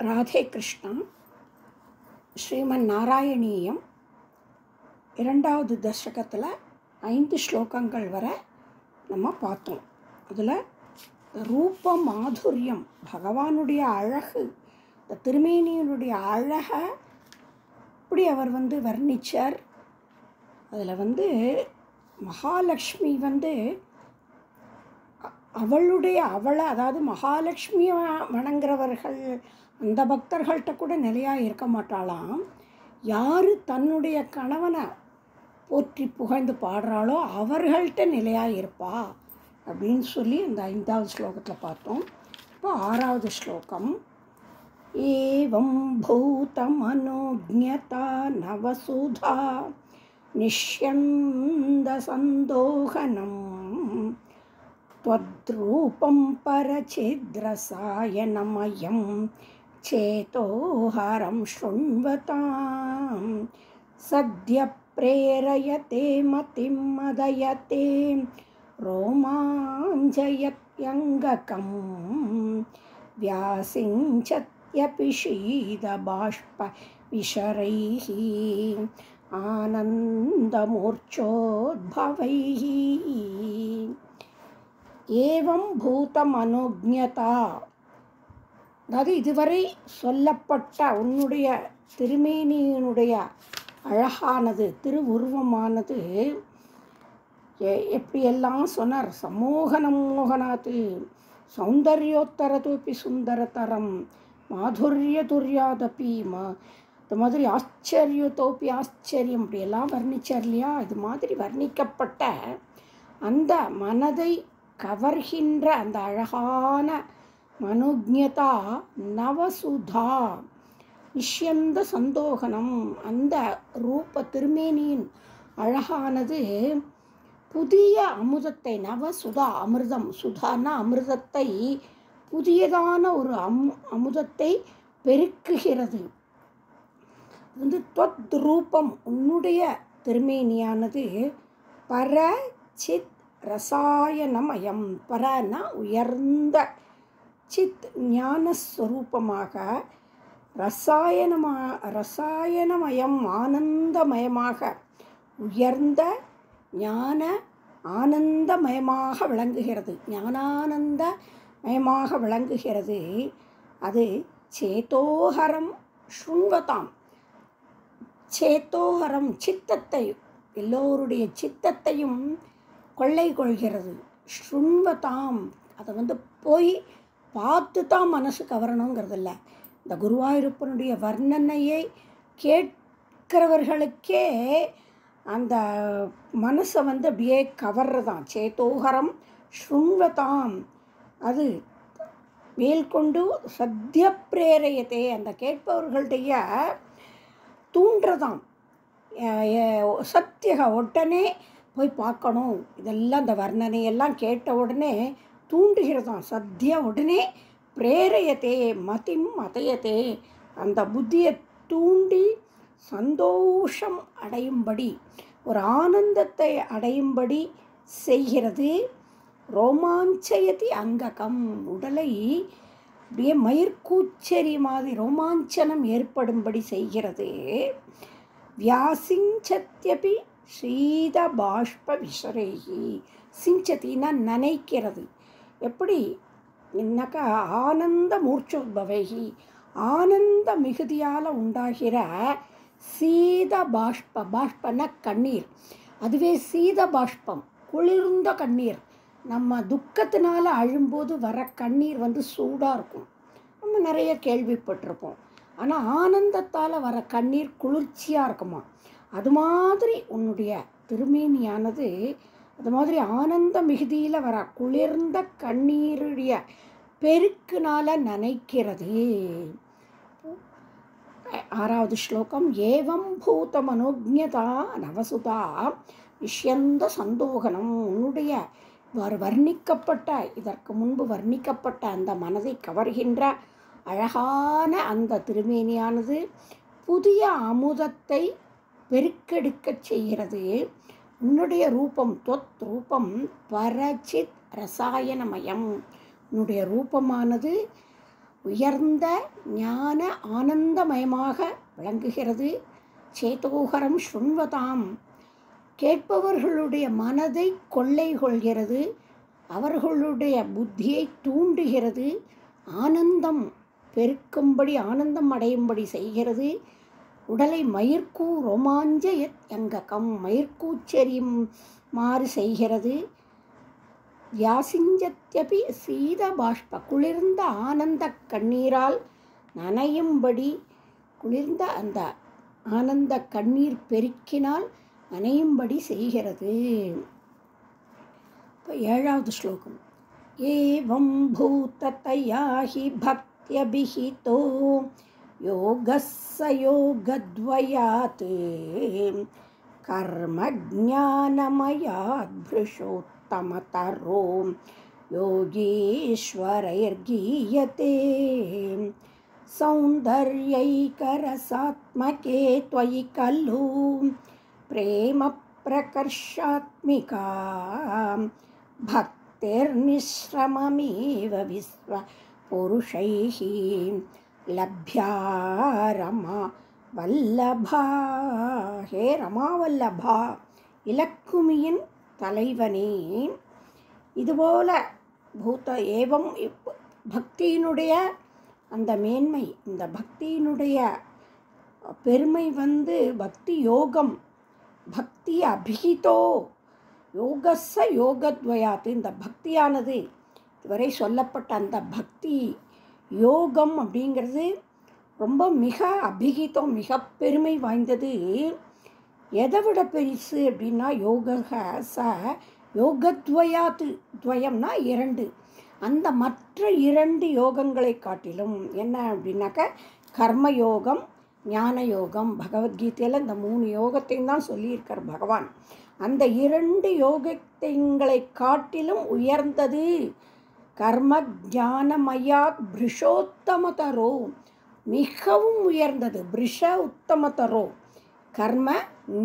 ராதே கிருஷ்ணா. ஸ்ரீமன் நாராயணீயம் 2வது தசகத்தில் 5 ஸ்லோகங்கள் வரை நம்ம பார்த்தோம். அதில் ரூப மாதுரியம், பகவானுடைய அழகு, இந்த திருமேனியினுடைய அழகை இப்படி அவர் வர்ணிச்சார். அதில் மகாலட்சுமி அவளை அதாவது மகாலட்சுமியை வணங்குறவர்கள் அந்த பக்தர்கள்ட்ட கூட நிலையாக இருக்க மாட்டாளாம். யார் தன்னுடைய கணவனை போற்றி புகழ்ந்து பாடுறாளோ அவர்கள்ட்ட நிலையாக இருப்பா அப்படின்னு சொல்லி அந்த 5வது ஸ்லோகத்தில் பார்த்தோம். இப்போ 6வது ஸ்லோகம். ஏவம் பூதமனோஜ்ஞதா நவசுதா நிஷ்யந்த சந்தோகனம் त्वद्रूपं परचिद्रसायनमयं चेतोहरं शृण्वतां सद्य प्रेरयते मतिं मदयते रोमाञ्चयत्यङ्गकं व्यासिञ्चत्यपि शीतबाष्पविशरैः आनन्दमूर्च्छोद्भवैः. ஏவம் பூத மனோஜ்ஞதா, அதாவது இதுவரை சொல்லப்பட்ட உன்னுடைய திருமேனியினுடைய அழகானது, திருவுருவமானது எப்படியெல்லாம் சொன்னார். சமோகனம் மோகனாத்து சௌந்தர்யோத்தரதோப்பி சுந்தரதரம் மாதுரிய துரியாதப்பி இது மாதிரி ஆச்சரியத்தோப்பி ஆச்சரியம் இப்படியெல்லாம் வர்ணிச்சார் இல்லையா. இது மாதிரி வர்ணிக்கப்பட்ட அந்த மனதை கவர்கின்ற அந்த அழகான மனோஜ்ஞதா நவசுதா நிஷ்யந்த சந்தோகனம், அந்த ரூப திருமேனியின் அழகானது புதிய அமுதத்தை, நவசுதா அமிர்தம், சுதானா அமிர்தத்தை, புதியதான ஒரு அமுதத்தை பெருக்குகிறது. துவத் ரூபம், உன்னுடைய திருமேனியானது பரசித் ரசாயனமயம், பரனா உயர்ந்த, சித் ஞானஸ்வரூபமாக, ரசாயனமயம் ஆனந்தமயமாக, உயர்ந்த ஞான ஆனந்தமயமாக விளங்குகிறது, ஞானானந்தமயமாக விளங்குகிறது. அது சேத்தோஹரம் ஸ்ருண்வதாம், சேத்தோஹரம் சித்தத்தை, எல்லோருடைய சித்தத்தையும் கொள்ளை கொள்கிறது. ஸ்ருண்வதாம், அதை போய் பார்த்து தான் மனசு கவரணுங்கிறது இல்லை. இந்த குருவாயூரப்பனுடைய வர்ணனையை கேட்கிறவர்களுக்கே அந்த மனசை அப்படியே கவர்றதான். சேத்தோகரம் ஸ்ருண்வதாம், அது மேல்கொண்டு சத்திய பிரேரையத்தை, அந்த கேட்பவர்களுடைய தூண்டுறதாம். சத்தியக உடனே போய் பார்க்கணும், இதெல்லாம் அந்த வர்ணனையெல்லாம் கேட்ட உடனே தூண்டுகிறதாம். சத்திய உடனே பிரேரையத்தே மதிம் மதயத்தே, அந்த புத்தியை தூண்டி சந்தோஷம் அடையும்படி, ஒரு ஆனந்தத்தை அடையும்படி செய்கிறது. ரோமாஞ்சயதி அங்ககம், உடலை அப்படியே மயிர்கூச்செறி மாதிரி ரோமாஞ்சனம் ஏற்படும்படி செய்கிறது. வியாசிஞ்சத்யபி சீத பாஷ்ப விசரேகி, சிஞ்சத்தின்னா நனைக்கிறது. எப்படி என்னக்கா ஆனந்த மூர்ச்சோத்பவைகி, ஆனந்த மிகுதியால் உண்டாகிற சீத பாஷ்ப, பாஷ்பன கண்ணீர், அதுவே சீத பாஷ்பம் குளிர்ந்த கண்ணீர். நம்ம துக்கத்தினால அழும்போது வர கண்ணீர் சூடாக இருக்கும், நம்ம நிறைய கேள்விப்பட்டிருப்போம். ஆனால் ஆனந்தத்தால் வர கண்ணீர் குளிர்ச்சியாக இருக்குமா. அது மாதிரி உன்னுடைய திருமேனியானது அது மாதிரி ஆனந்த மிகுதியில் வர குளிர்ந்த கண்ணீருடைய பெருக்கினால நனைக்கிறது. 6வது ஸ்லோகம். ஏவம் பூத மனோஜ்ஞதா நவசுதா நிஷ்யந்த சந்தோகனம், உன்னுடைய வர்ணிக்கப்பட்ட, இதற்கு முன்பு வர்ணிக்கப்பட்ட அந்த மனதை கவர்கின்ற அழகான அந்த திருமேனியானது புதிய அமுதத்தை பெருக்கெடுக்கச் செய்கிறது. உன்னுடைய ரூபம், தொத் ரூபம் பரச்சித் ரசாயனமயம், உன்னுடைய ரூபமானது உயர்ந்த ஞான ஆனந்தமயமாக விளங்குகிறது. சேதோகரம் ஸ்ருண்வதாம், கேட்பவர்களுடைய மனதை கொள்ளை கொள்கிறது, அவர்களுடைய புத்தியை தூண்டுகிறது, ஆனந்தம் பெருக்கும்படி ஆனந்தம் அடையும்படி செய்கிறது. உடலை மயிர்கூ ரோமாஞ்சயத் அங்ககம், மயிர்கூச்செறியும் மாறு செய்கிறது. யாசிஞ்சத்யபி சீத பாஷ்ப, குளிர்ந்த ஆனந்த கண்ணீரால் நனையும்படி, குளிர்ந்த அந்த ஆனந்த கண்ணீர் பெருக்கினால் நனையும்படி செய்கிறது. இப்போ 7வது ஸ்லோகம். ஏவம் பூததயா ஹி பக்த்யபிஹிதோ யோகஸ்ஸ யோகத்வயாத் கர்ம ஞானமயாத் ப்ருஷோத்தமதரோ யோகீஸ்வரைர்கீயதே சௌந்தர்யைகரசாத்மகே த்வயி கல்லு பிரேம பிரகர்ஷாத்மிகா பக்திர்நிஸ்ரமமேவ விஸ்வ புருஷைஹி லப்யா ரமா வல்லபா. ஹே ரமாவல்லபா, இலக்குமியின் தலைவனே, இதுபோல பூத ஏவம் பக்தியினுடைய அந்த மேன்மை, இந்த பக்தியினுடைய பெருமை பக்தி யோகம், பக்தி அபிஹிதோ யோகஸ்ஸ யோகத்வயாத், இந்த பக்தியானது இதுவரை சொல்லப்பட்ட அந்த பக்தி யோகம் அப்படிங்கிறது ரொம்ப மிக அபிஹிதம், மிக பெருமை வாய்ந்தது. எதை விட பெருசு அப்படின்னா யோக ச யோகத்வயாத்து, துவயம்னா 2, அந்த மற்ற 2 யோகங்களை காட்டிலும் என்ன அப்படின்னாக்க கர்மயோகம், ஞான யோகம். பகவத்கீதையில் இந்த 3 யோகத்தையும் தான் சொல்லியிருக்கார் பகவான். அந்த 2 யோகங்களை காட்டிலும் உயர்ந்தது கர்ம ஞானமயாத் பிருஷோத்தமதரோ, மிகவும் உயர்ந்தது. பிருஷ உத்தமதரோ, கர்ம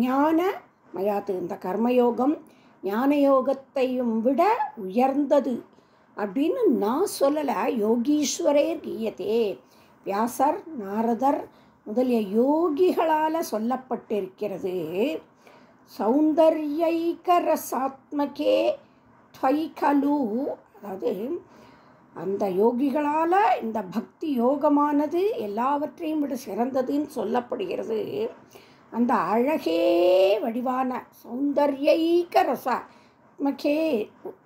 ஞான மயாத்து, இந்த கர்மயோகம் ஞான யோகத்தையும் விட உயர்ந்தது அப்படின்னு நான் சொல்லலை. யோகீஸ்வரர் கீயத்தே, வியாசர் நாரதர் முதலிய யோகிகளால் சொல்லப்பட்டிருக்கிறது. சௌந்தர்யைகரசாத்மகே த்வைகலு, அதாவது அந்த யோகிகளால் இந்த பக்தி யோகமானது எல்லாவற்றையும் விட சிறந்ததுன்னு சொல்லப்படுகிறது. அந்த அழகே வடிவான சௌந்தர்யைகரசாத்மகே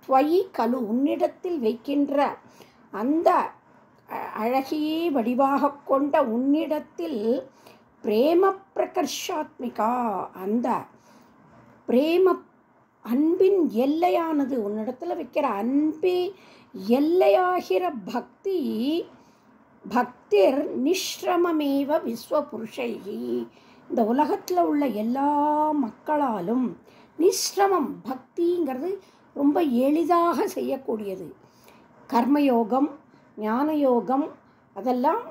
த்வயி கலு, உன்னிடத்தில் வைக்கின்ற அந்த அழகையே வடிவாக கொண்ட உன்னிடத்தில் பிரேம பிரகர்ஷாத்மிகா, அந்த பிரேம அன்பின் எல்லையானது, உன்னிடத்தில் வைக்கிற அன்பே எல்லையாகிற பக்தி, பக்திர் நிஸ்ரமமேவ விஸ்வபுருஷைஹி, இந்த உலகத்தில் உள்ள எல்லா மக்களாலும் நிஸ்ரமம், பக்திங்கிறது ரொம்ப எளிதாக செய்யக்கூடியது. கர்மயோகம் ஞான யோகம் அதெல்லாம்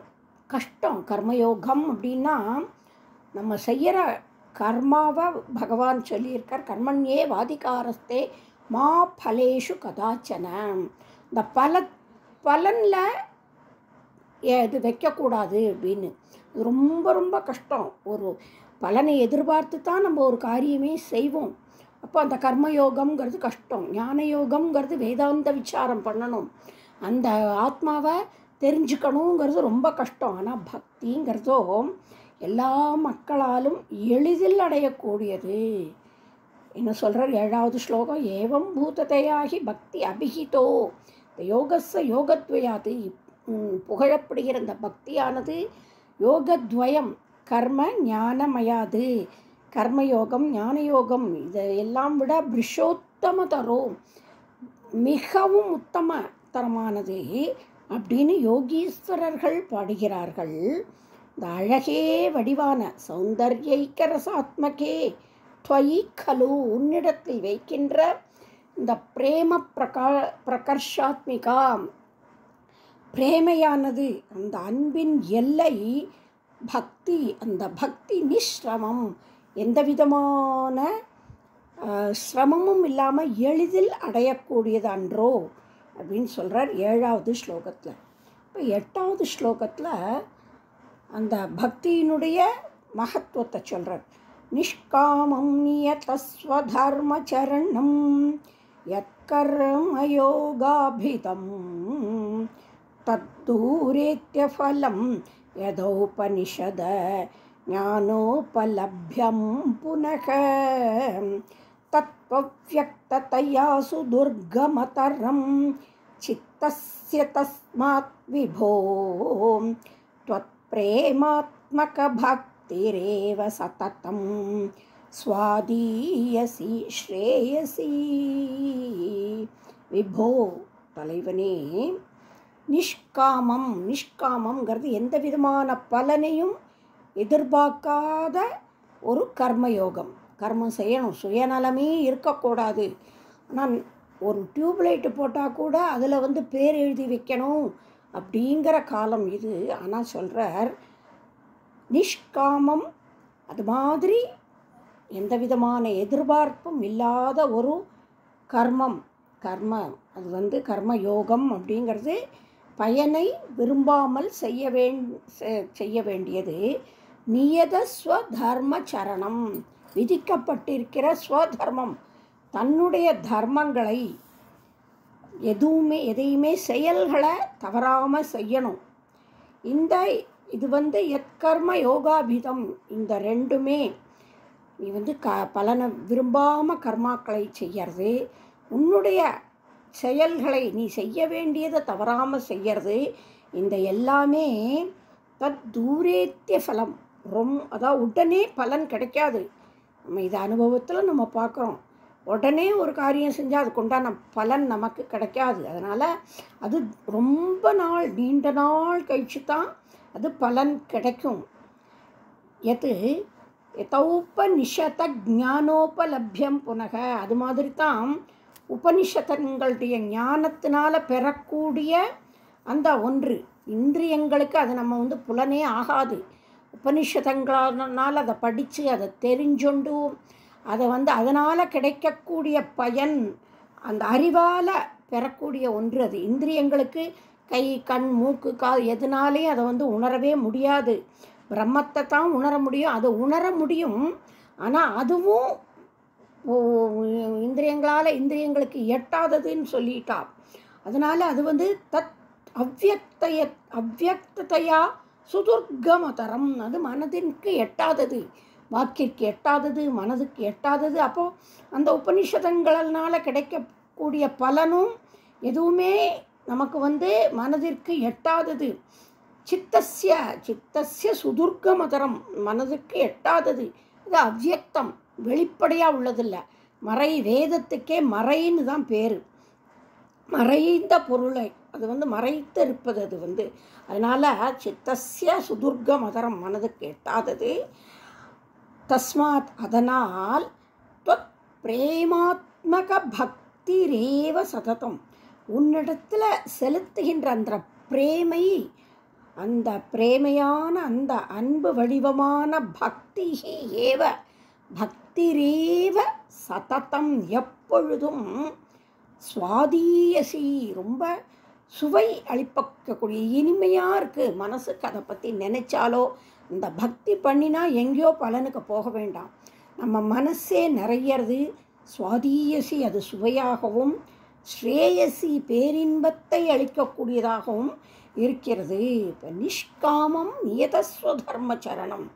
கஷ்டம். கர்மயோகம் அப்படின்னா நம்ம செய்கிற கர்மாவை பகவான் சொல்லியிருக்கார். கர்மண்யே வாதிகாரஸ்தே மா பலேஷு கதாச்சன, இந்த பலனில் இது வைக்கக்கூடாது அப்படின்னு. அது ரொம்ப ரொம்ப கஷ்டம். ஒரு பலனை எதிர்பார்த்து தான் நம்ம ஒரு காரியமே செய்வோம். அப்போ அந்த கர்மயோகம்ங்கிறது கஷ்டம். ஞான யோகம்ங்கிறது வேதாந்த விசாரம் பண்ணணும், அந்த ஆத்மாவை தெரிஞ்சுக்கணுங்கிறது ரொம்ப கஷ்டம். ஆனால் பக்திங்கிறதோ எல்லா மக்களாலும் எளிதில் அடையக்கூடியது. என்ன சொல்கிறார் 7வது ஸ்லோகம். ஏவம் பூததையாகி பக்தி அபிஹிதோ யோகஸ்ஸ யோகத்வயாது, புகழப்படுகிற இந்த பக்தியானது யோகத்வயம் கர்ம ஞானமயாது, கர்மயோகம் ஞானயோகம் இதையெல்லாம் விட பிருஷோத்தமதரோ, மிகவும் உத்தம தரமானது அப்படின்னு யோகீஸ்வரர்கள் பாடுகிறார்கள். இந்த அழகே வடிவான சௌந்தர்யைகரசாத்மகே த்வயி கலு, உன்னிடத்தில் வைக்கின்ற இந்த பிரேம பிரகர்ஷாத்மிகா, பிரேமையானது அந்த அன்பின் எல்லை பக்தி, அந்த பக்தி நிஸ்ரமம், எந்த விதமான சிரமமும் இல்லாமல் எளிதில் அடையக்கூடியது அன்றோ அப்படின்னு சொல்கிறார் 7வது ஸ்லோகத்தில். இப்போ இப்போ 8வது ஸ்லோகத்தில் அந்த பக்தியினுடைய மகத்துவத்தை சொல்கிறார். நிஷ்காமம் நியதஸ்வதர்மச்சரணம் யத்கர்மயோகாபிதம் தத்தூரேத்ய ஃபலம் யதோபனிஷத ஞானோபலப்யம் புனக தத்வவ்யக்ததயா சுதுர்கமதரம் சித்தஸ்ய தஸ்மாத் விபோ த்வத்ப்ரேமாத்மக பக்திரேவ சததம் ஸ்வாதீயசி ஸ்ரேயசி. விபோ தலைவனே, நிஷ்காமம், நிஷ்காமங்கிறது எந்த விதமான பலனையும் எதிர்பார்க்காத ஒரு கர்மயோகம். கர்மம் செய்யணும், சுயநலமே இருக்கக்கூடாது. ஆனால் ஒரு டியூப்லைட்டு போட்டால் கூட அதில் பேர் எழுதி வைக்கணும் அப்படிங்கிற காலம் இது. ஆனால் சொல்கிறார் நிஷ்காமம், அது மாதிரி எந்த விதமான எதிர்பார்ப்பும் இல்லாத ஒரு கர்மம். அது கர்மயோகம் அப்படிங்கிறது பயனை விரும்பாமல் செய்ய வேண்டியது. நியத ஸ்வதர்ம சரணம், விதிக்கப்பட்டிருக்கிற ஸ்வதர்மம், தன்னுடைய தர்மங்களை எதையுமே செயல்களை தவறாமல் செய்யணும். இது எத்கர்ம யோகாபிதம், இந்த ரெண்டுமே நீ பலனை விரும்பாமல் கர்மாக்களை செய்யறது, உன்னுடைய செயல்களை நீ செய்ய வேண்டியதை தவறாமல் செய்யறது, இந்த எல்லாமே தூரேத்திய ஃபலம். அதாவது உடனே பலன் கிடைக்காது. நம்ம இது அனுபவத்தில் நம்ம பார்க்குறோம். உடனே ஒரு காரியம் செஞ்சால் அதுக்குண்டான பலன் நமக்கு கிடைக்காது. அதனால் அது ரொம்ப நாள், நீண்ட நாள் கழிச்சு தான் அது பலன் கிடைக்கும். யதௌபனிஷத ஞானோபலப்யம் புனக, அது மாதிரி தான் உபனிஷதங்களுடைய ஞானத்தினால் பெறக்கூடிய அந்த ஒன்று. இந்திரியங்களுக்கு அது நம்ம புலனே ஆகாது. உபனிஷதங்களால் அதை படித்து அதை தெரிஞ்சொண்டு அதை அதனால் கிடைக்கக்கூடிய பயன், அந்த அறிவால் பெறக்கூடிய ஒன்று. அது இந்திரியங்களுக்கு கை கண் மூக்கு காது எதுனாலேயும் அதை உணரவே முடியாது. பிரம்மத்தை தான் உணர முடியும், அதை உணர முடியும். ஆனால் அதுவும் இந்திரியங்களுக்கு எட்டாததுன்னு சொல்லிட்டா. அதனால் அது தத் அவ்யக்ததையா சுதுர்கமதரம், அது மனதிற்கு எட்டாதது, வாக்கிற்கு எட்டாதது, மனதுக்கு எட்டாதது. அப்போது அந்த உபனிஷதங்களால் கிடைக்கக்கூடிய பலனும் எதுவுமே நமக்கு மனதிற்கு எட்டாதது. சித்தஸ்ய சுதுர்கமதரம், மனதுக்கு எட்டாதது. இது அவ்யக்தம், வெளிப்படையாக உள்ளதில்லை. வேதத்துக்கே மறைன்னு தான் பேர். மறைந்த பொருளை அது மறைத்து இருப்பது. அது அதனால் சித்தஸ்ய சுதுர்கமதரம், மனதுக்கு எட்டாதது. தஸ்மாத், அதனால் த்வத் பிரேமாத்மக பக்திரேவ சததம், உன்னிடத்தில் செலுத்துகின்ற அந்த பிரேமை, அந்த பிரேமையான அந்த அன்பு வடிவமான பக்தி ஏவ, பக்திரேவ சததம், எப்பொழுதும் சுவாதீயசி, ரொம்ப சுவை அளிப்பக்கூடிய இனிமையாக இருக்குது மனசுக்கு. அதை பற்றி நினைச்சாலோ, இந்த பக்தி பண்ணினா எங்கேயோ பலனுக்கு போக வேண்டாம், நம்ம மனசே நிறையிறது. சுவாதீயசி, அது சுவையாகவும், ஸ்ரேயசி, பேரின்பத்தை அளிக்கக்கூடியதாகவும் இருக்கிறது. இப்போ நிஷ்காமம் நியதஸ்வதர்மச்சரணம்,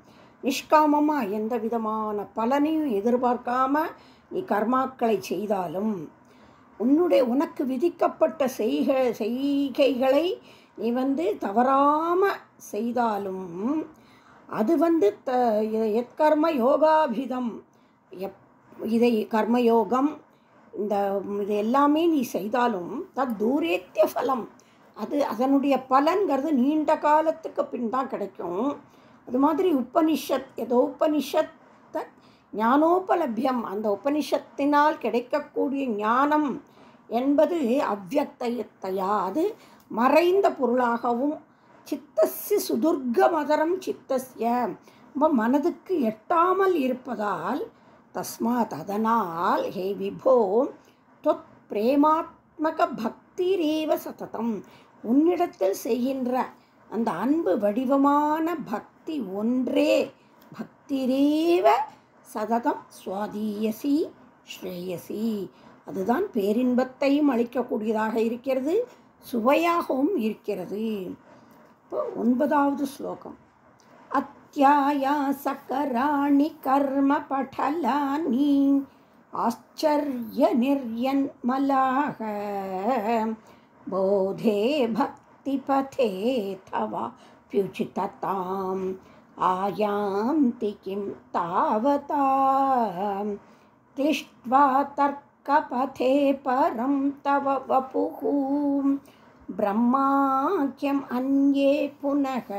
நிஷ்காமமாக எந்த விதமான பலனையும் எதிர்பார்க்காம நீ கர்மாக்களை செய்தாலும், உனக்கு விதிக்கப்பட்ட செய்கைகளை நீ தவறாமல் செய்தாலும், அது எத்கர்ம யோகாபிதம், இதை கர்மயோகம், இது எல்லாமே நீ செய்தாலும் தூரேத்திய ஃபலம், அதனுடைய பலன்கிறது நீண்ட காலத்துக்கு பின் தான் கிடைக்கும். அது மாதிரி உபனிஷத் ஞானோபலப்யம், அந்த உபனிஷத்தினால் கிடைக்கக்கூடிய ஞானம் என்பது அவ்யக்தயத்தையா, அது மறைந்த பொருளாகவும், சித்தஸ்ய சுதுர்கமதரம், சித்தஸ்ய மனதுக்கு எட்டாமல் இருப்பதால், தஸ்மாத், அதனால், ஹே விபோ, தொத் பிரேமாத்மக பக்திரேவ சததம், உன்னிடத்தில் செய்கின்ற அந்த அன்பு வடிவமான பக்தி ஒன்றே, பக்திரேவ சததம் சுவாதீயசி ஸ்ரேயசி, அதுதான் பேரின்பத்தையும் அளிக்கக்கூடியதாக இருக்கிறது, சுவையாகவும் இருக்கிறது. இப்போ 9வது ஸ்லோகம். அத்யாயாசகராணி கர்ம படலானி ஆச்சர்ய நிர்யன்மலாக போதே பக்தி பதே தவா ப்யுச்சிததாம் ஆயாந்தி கிம் தாவதா க்ளிஷ்ட்வா தர்க்கபதே பரம் தவ வபுஹு பிரம்மாக்கியம் அன்யே புனக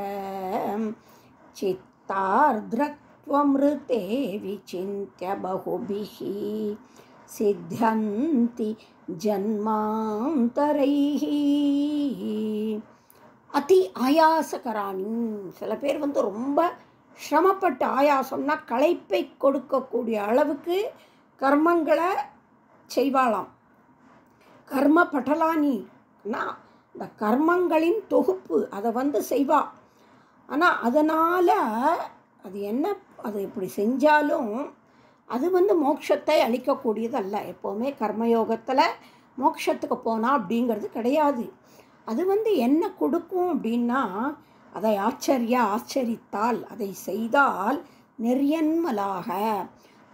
சித்தார்த்ரத்வம்ருதே விசிந்த்ய பகுபிஹி சித்யந்தி ஜன்மாந்தரைஹி. அதி ஆயாசகராணி, சில பேர் ரொம்ப சிரமப்பட்டு, ஆயாசம்னா களைப்பை கொடுக்கக்கூடிய அளவுக்கு கர்மங்களை செய்வாளாம். கர்ம பட்டலானின்னா இந்த கர்மங்களின் தொகுப்பு, அதை செய்வா. ஆனால் அதனால் அது என்ன, அது இப்படி செஞ்சாலும் அது மோட்சத்தை அளிக்கக்கூடியதல்ல. எப்போவுமே கர்மயோகத்தில் மோட்சத்துக்கு போனால் அப்படிங்கிறது கிடையாது. அது என்ன கொடுக்கும் அப்படின்னா, அதை ஆச்சரித்தால், அதை செய்தால் நிர்யன்மலாக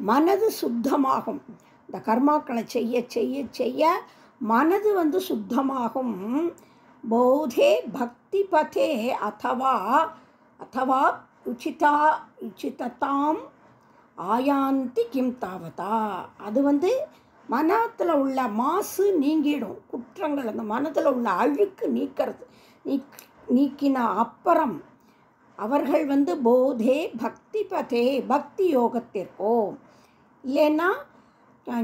மனது சுத்தமாகும். இந்த கர்மாக்களை செய்ய செய்ய செய்ய மனது சுத்தமாகும். போதே பக்தி பதே அத்தவா உச்சிததாம் ஆயாந்தி கிம் தாவதா, அது மனத்தில் உள்ள மாசு நீங்கிடும், குற்றங்கள் அந்த மனத்தில் உள்ள அழுக்கு நீக்கிறது. நீக்கின அப்புறம் அவர்கள் போதே பக்தி பதே, பக்தி யோகத்திற்கோ இல்லைன்னா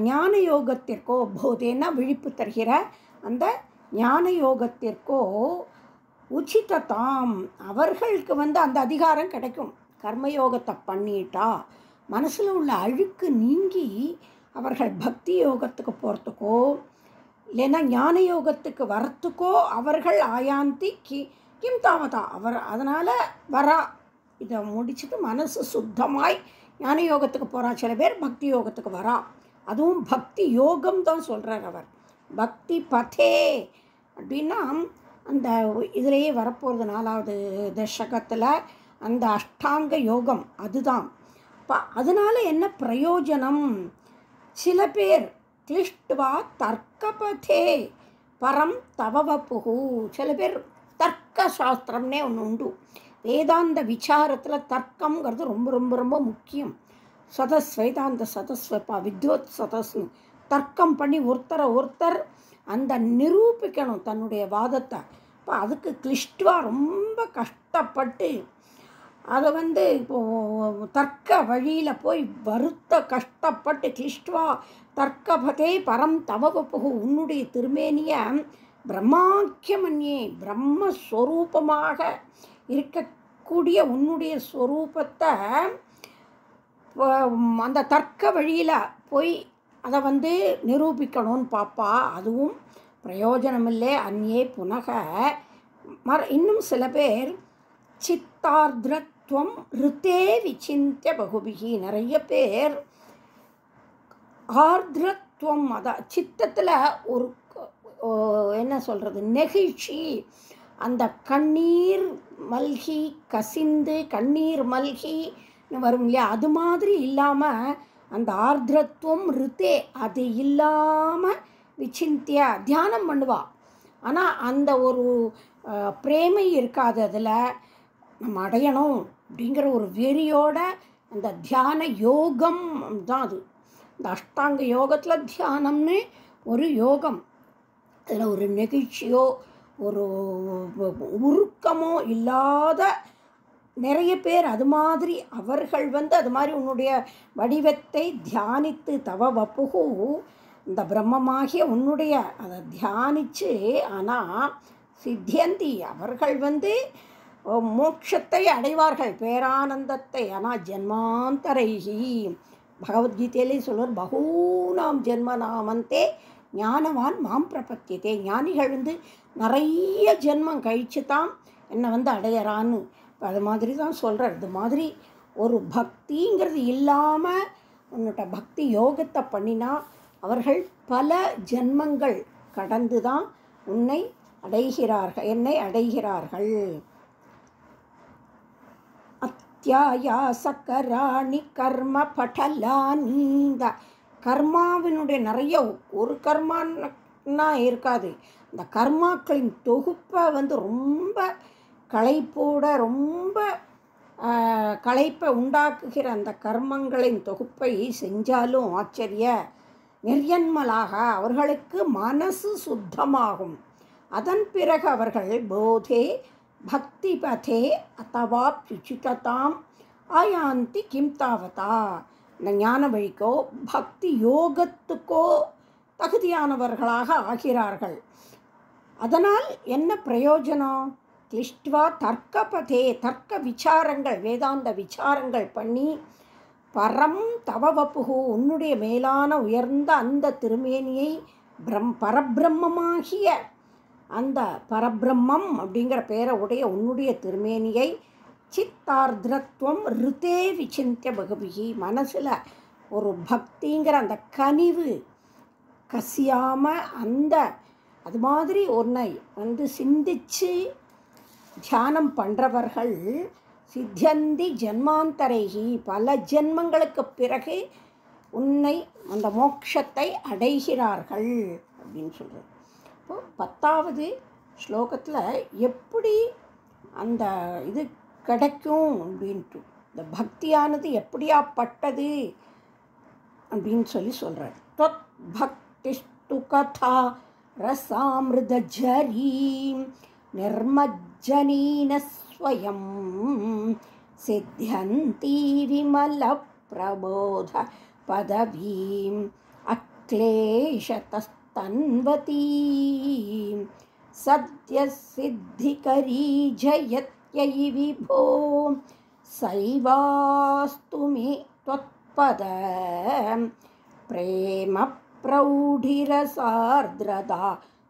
ஞான யோகத்திற்கோ, போதேன்னா விழிப்பு தருகிற அந்த ஞான யோகத்திற்கோ உச்சிததாம், அவர்களுக்கு அந்த அதிகாரம் கிடைக்கும். கர்மயோகத்தை பண்ணிட்டா மனசில் உள்ள அழுக்கு நீங்கி அவர்கள் பக்தி யோகத்துக்கு போகிறதுக்கோ இல்லைன்னா ஞான யோகத்துக்கு வரத்துக்கோ அவர்கள் ஆயாந்தி கிம் தாவதா, அதனால் வரா. இதை முடிச்சுட்டு மனசு சுத்தமாய் ஞான யோகத்துக்கு போகிறா. சில பேர் பக்தி யோகத்துக்கு வரா, அதுவும் பக்தி யோகம் தான் சொல்கிறார் அவர். பக்தி பதே அப்படின்னா அந்த இதிலேயே வரப்போகிறது 4வது தசகத்தில் அந்த அஷ்டாங்க யோகம், அதுதான். அதனால் என்ன பிரயோஜனம்? சில பேர் கிளிஷ்ட்வா தர்க்கபதே பரம் தவவப்புகு, சில பேர் தர்க்க சாஸ்திரம்னே ஒன்று உண்டு. வேதாந்த விசாரத்தில் தர்க்கங்கிறது ரொம்ப ரொம்ப ரொம்ப முக்கியம். சதஸ், வேதாந்த சதஸ் வைப்பா, வித்வத் சதஸ்னு தர்க்கம் பண்ணி ஒருத்தர் அந்த நிரூபிக்கணும் தன்னுடைய வாதத்தை. இப்போ அதுக்கு கிளிஷ்ட்வா ரொம்ப கஷ்டப்பட்டு அதை இப்போது தர்க்க வழியில் போய் வருத்த கஷ்டப்பட்டு கிளிஷ்ட்வா தர்க்கபதே பரம் தவவப்புகு, உன்னுடைய திருமேனிய பிரம்மாக்கியமன்யே, பிரம்மஸ்வரூபமாக இருக்கக்கூடிய உன்னுடைய ஸ்வரூபத்தை அந்த தர்க்க வழியில் போய் அதை நிரூபிக்கணும்னு பாப்பா, அதுவும் பிரயோஜனமில்லை. அந்நே புனக இன்னும் சில பேர் சித்தார்த்ரத்வம் ரித்தே விசிந்திய பகுபிகி, நிறைய பேர் ஆர்திரத்துவம், அதான் சித்தத்தில் ஒரு என்ன சொல்கிறது, நெகிழ்ச்சி, அந்த கண்ணீர் மல்கி கசிந்து கண்ணீர் மல்கி வரும் இல்லையா, அது மாதிரி இல்லாமல் அந்த ஆர்திரத்துவம் ரித்தே அது இல்லாமல் விசிந்திய தியானம் பண்ணுவா. ஆனால் அந்த ஒரு பிரேமை இருக்காது, அதில் நம்ம அடையணும் அப்படிங்கிற ஒரு வெறியோட அந்த தியான யோகம் தான் அது. இந்த அஷ்டாங்க யோகத்தில் தியானம்னு ஒரு யோகம், அதில் ஒரு நெகிழ்ச்சியோ ஒரு உருக்கமோ இல்லாத நிறைய பேர் அது மாதிரி அவர்கள் அது மாதிரி உன்னுடைய வடிவத்தை தியானித்து தவ வப்புகு, இந்த பிரம்மமாகிய உன்னுடைய அதை தியானித்து, ஆனால் சித்தியந்தி அவர்கள் மோட்சத்தை அடைவார்கள், பேரானந்தத்தை. ஆனால் ஜென்மாந்தரைகி, பகவத்கீதையிலே சொல்வார், பகூனாம் ஜென்ம நாமந்தே ஞானவான் மாம் பிரபத்தியதே. ஞானிகள் வந்து நிறைய ஜென்மம் கழித்து தான் என்னை வந்து அடையறான்னு. அது மாதிரி தான் சொல்கிறார். இது மாதிரி ஒரு பக்திங்கிறது இல்லாமல் உன்னிட்ட பக்தி யோகத்தை பண்ணினா அவர்கள் பல ஜென்மங்கள் கடந்து தான் உன்னை அடைகிறார்கள், என்னை அடைகிறார்கள். அத்தியாயாசகராணி கர்ம படலானி. இந்த கர்மாவினுடைய நிறைய ஒரு கர்மான்னா இருக்காது. இந்த கர்மாக்களின் தொகுப்பை வந்து ரொம்ப களைப்போட ரொம்ப களைப்பை உண்டாக்குகிற அந்த கர்மங்களின் தொகுப்பை செஞ்சாலும் ஆச்சரிய நிர்யன்மலாக அவர்களுக்கு மனசு சுத்தமாகும். அதன் பிறகு அவர்கள் போதே பக்தி பதே அத்தவா பிச்சுததாம் ஆயாந்தி கிம் தாவதா. இந்த ஞான வழிக்கோ பக்தி யோகத்துக்கோ தகுதியானவர்களாக ஆகிறார்கள். அதனால் என்ன பிரயோஜனம்? கிளிஷ்டுவா தர்க்கபதே, தர்க்க விசாரங்கள் வேதாந்த விசாரங்கள் பண்ணி பரம் தவவப்புகு உன்னுடைய மேலான உயர்ந்த அந்த திருமேனியை பரபிரம்மமாகிய அந்த பரபிரம்மம் அப்படிங்கிற பேரை உடைய உன்னுடைய திருமேனியை சித்தார்திரத்துவம் ருத்தே விசிந்திய பகவிகி. மனசில் ஒரு பக்திங்கிற அந்த கனிவு கசியாமல் அந்த அது மாதிரி உன்னை வந்து சிந்திச்சு தியானம் பண்ணுறவர்கள் சித்தியந்தி ஜென்மாந்தரைகி பல ஜென்மங்களுக்கு பிறகு உன்னை அந்த மோட்சத்தை அடைகிறார்கள் அப்படின்னு சொல்கிறது. இப்போது 10வது ஸ்லோகத்தில் எப்படி அந்த இது கிடைக்கும் அப்படின்ட்டு, இந்த பக்தியானது எப்படியாப்பட்டது அப்படின்னு சொல்கிறார். தொத் பக்திஷ்டு கதா ரசாமிருத ஜரீம் நிர்மஜ்ஜனீன ஸ்வயம் சித்யந்தி விமல பிரபோத பதவீம் அக்லேஷதஸ்தன்வதீம் சத்ய சித்திகரீ ஜயத்யை விபோ சைவாஸ்து மே த்வத்பத பிரேம பிரௌಢிரசார்த்ரதா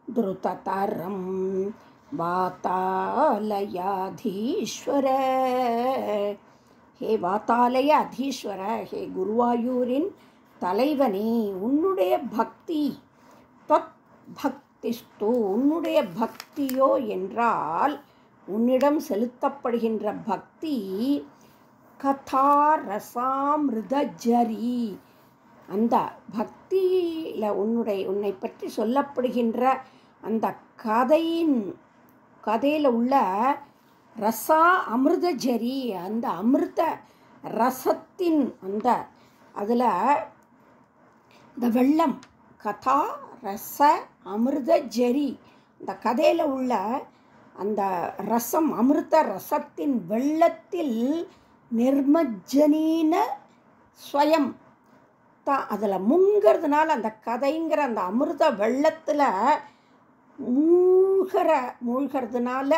த்ருததரம் வாதாலயாதீஸ்வர. ஹே வாத்தாலய அதீஸ்வர, ஹே குருவாயூரின் தலைவனே, உன்னுடைய பக்தி தொத் பக்திஸ்து உன்னுடைய பக்தியோ என்றால் உன்னிடம் செலுத்தப்படுகின்ற பக்தி கதா ரசாமிருத ஜரி. அந்த பக்தியில் உன்னை பற்றி சொல்லப்படுகின்ற அந்த கதையில் உள்ள ரசா அமிர்த ஜரி, அந்த அமிர்த ரசத்தின் அந்த அதில் இந்த வெள்ளம் கதா ரச அமிர்த ஜரி, இந்த கதையில் உள்ள அந்த ரசம் அமிர்த ரசத்தின் வெள்ளத்தில் நிர்மஜ்ஜனீன ஸ்வயம் தான் அதில் முங்கிறதுனால அந்த கதைங்கிற அந்த அமிர்த வெள்ளத்தில் மூழ்கிறதுனால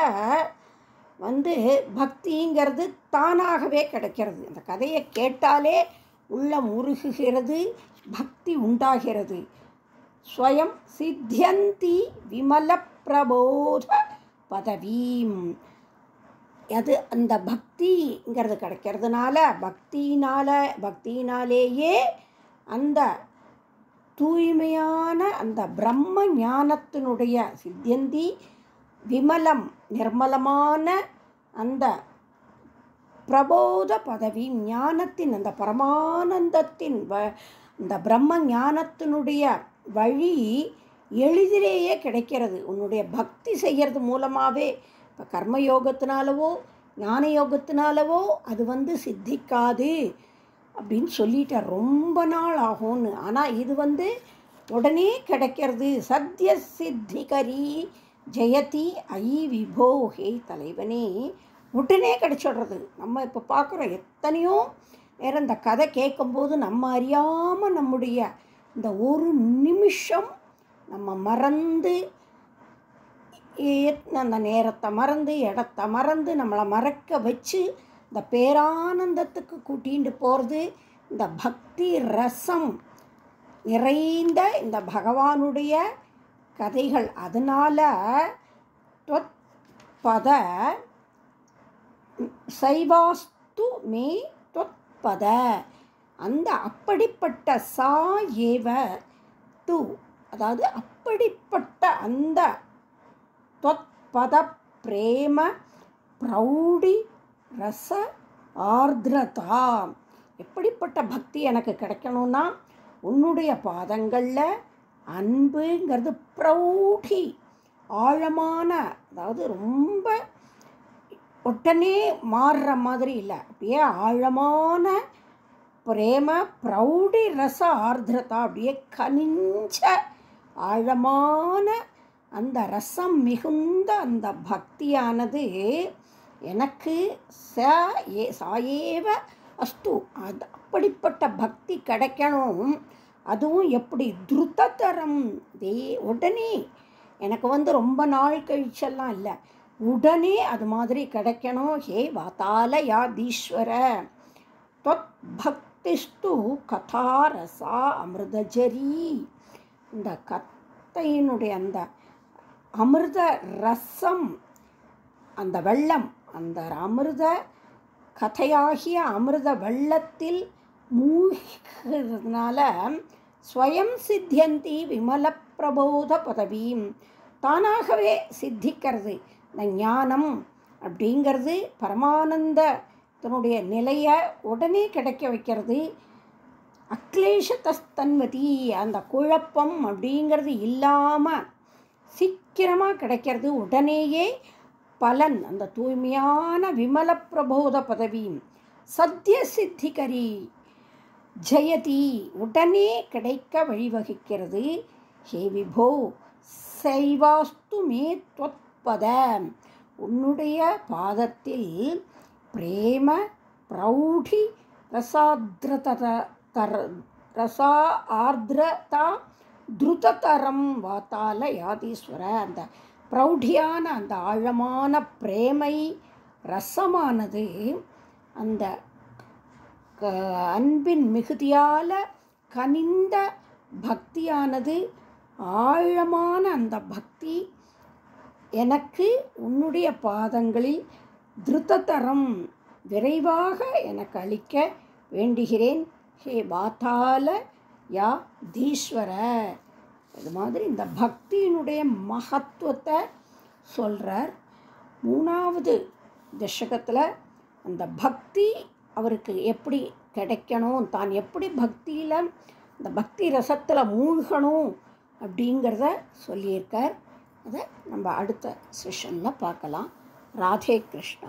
வந்து பக்திங்கிறது தானாகவே கிடைக்கிறது. அந்த கதையை கேட்டாலே உள்ளம் உருகுகிறது, பக்தி உண்டாகிறது. ஸ்வயம் சித்தியந்தி விமல பிரபோத பதவீம். அது அந்த பக்திங்கிறது கிடைக்கிறதுனால பக்தியினாலேயே அந்த தூய்மையான அந்த பிரம்ம ஞானத்தினுடைய சித்தியந்தி விமலம் நிர்மலமான அந்த பிரபோத பதவி ஞானத்தின் அந்த பரமானந்தத்தின் இந்த பிரம்ம ஞானத்தினுடைய வழி எளிதிலேயே கிடைக்கிறது. உன்னுடைய பக்தி செய்கிறது மூலமாகவே. இப்போ கர்மயோகத்தினாலவோ ஞான யோகத்தினாலவோ அது வந்து சித்திக்காது அப்படின்னு சொல்லிட்டார். ரொம்ப நாள் ஆகும்னு. ஆனால் இது வந்து உடனே கிடைக்கிறது. சத்ய சித்திகரி ஜெயதி ஐ விபோ, ஹே தலைவனே, உடனே கிடைச்சிடுறது. நம்ம இப்போ பார்க்குறோம் எத்தனையோ நேரம் இந்த கதை கேட்கும்போது நம்ம அறியாமல் நம்முடைய இந்த ஒரு நிமிஷம் நம்ம மறந்து அந்த நேரத்தை மறந்து இடத்த மறந்து நம்மளை மறக்க வச்சு இந்த பேரானந்தத்துக்கு கூட்டிகிட்டு போகிறது இந்த பக்தி ரசம். நிறைந்த இந்த பகவானுடைய கதைகள். அதனால் தொத்பத சைவாஸ்து மே தொத்பத, அந்த அப்படிப்பட்ட சா ஏவ து, அதாவது அப்படிப்பட்ட அந்த தொத்பத பிரேம பிரௌடி ரச ஆர்திரதா, எப்படிப்பட்ட பக்தி எனக்கு கிடைக்கணும்னா உன்னுடைய பாதங்களில் அன்புங்கிறது பிரௌடி ஆழமான, அதாவது ரொம்ப உடனே மாறுற மாதிரி இல்லை, அப்படியே ஆழமான பிரேம பிரௌடி ரச ஆர்திரதா, அப்படியே கனிஞ்ச ஆழமான அந்த ரசம் மிகுந்த அந்த பக்தியானது எனக்கு சாயேவ அஸ்து, அது அப்படிப்பட்ட பக்தி கிடைக்கணும். அதுவும் எப்படி துருததரம், உடனே எனக்கு ரொம்ப நாள் கழிச்செல்லாம் இல்லை, உடனே அது மாதிரி கிடைக்கணும். ஹே வாதால யாதீஸ்வர தொத் பக்திஸ்து கதாரசா அமிர்தஜரி, இந்த கத்தையினுடைய அந்த அமிர்த ரசம், அந்த வெள்ளம், அந்த அமிர்த கதையாகிய அமிர்த வெள்ளத்தில் மூழ்கிறதுனால ஸ்வயம் சித்தியந்தி விமல பிரபோத பதவியும், தானாகவே சித்திக்கிறது இந்த ஞானம் அப்படிங்கிறது, பரமானந்தத்தினுடைய நிலையை உடனே கிடைக்க வைக்கிறது. அக்லேஷதஸ்தன்வதி, அந்த குழப்பம் அப்படிங்கிறது இல்லாமல் சீக்கிரமாக கிடைக்கிறது, உடனேயே பலன், அந்த தூய்மையான விமல பிரபோத பதவியும். சத்திய சித்திகரி ஜெயதி, உடனே கிடைக்க வழிவகுக்கிறது. ஹே விபோ சைவாஸ்து மே தொத்பத, உன்னுடைய பாதத்தில் பிரேம பிரௌடி ரசா ஆர்திரதா துருததரம் வாத்தால யாதீஸ்வர, அந்த பிரௌடியான அந்த ஆழமான பிரேமை ரசமானது, அந்த அன்பின் மிகுதியால் கனிந்த பக்தியானது, ஆழமான அந்த பக்தி எனக்கு உன்னுடைய பாதங்களில் திருத்ததரம் விரைவாக எனக்கு அளிக்க வேண்டுகிறேன். ஹே வாதால யா தீஸ்வர, இது மாதிரி இந்த பக்தியினுடைய மகத்துவத்தை சொல்கிறார். 3வது தசகத்தில் அந்த பக்தி அவருக்கு எப்படி கிடைக்கணும், தான் எப்படி பக்தியில் இந்த பக்தி ரசத்தில் மூழ்கணும் அப்படிங்கிறத சொல்லியிருக்கார். அதை நம்ம அடுத்த செஷனில் பார்க்கலாம். ராதே கிருஷ்ணா.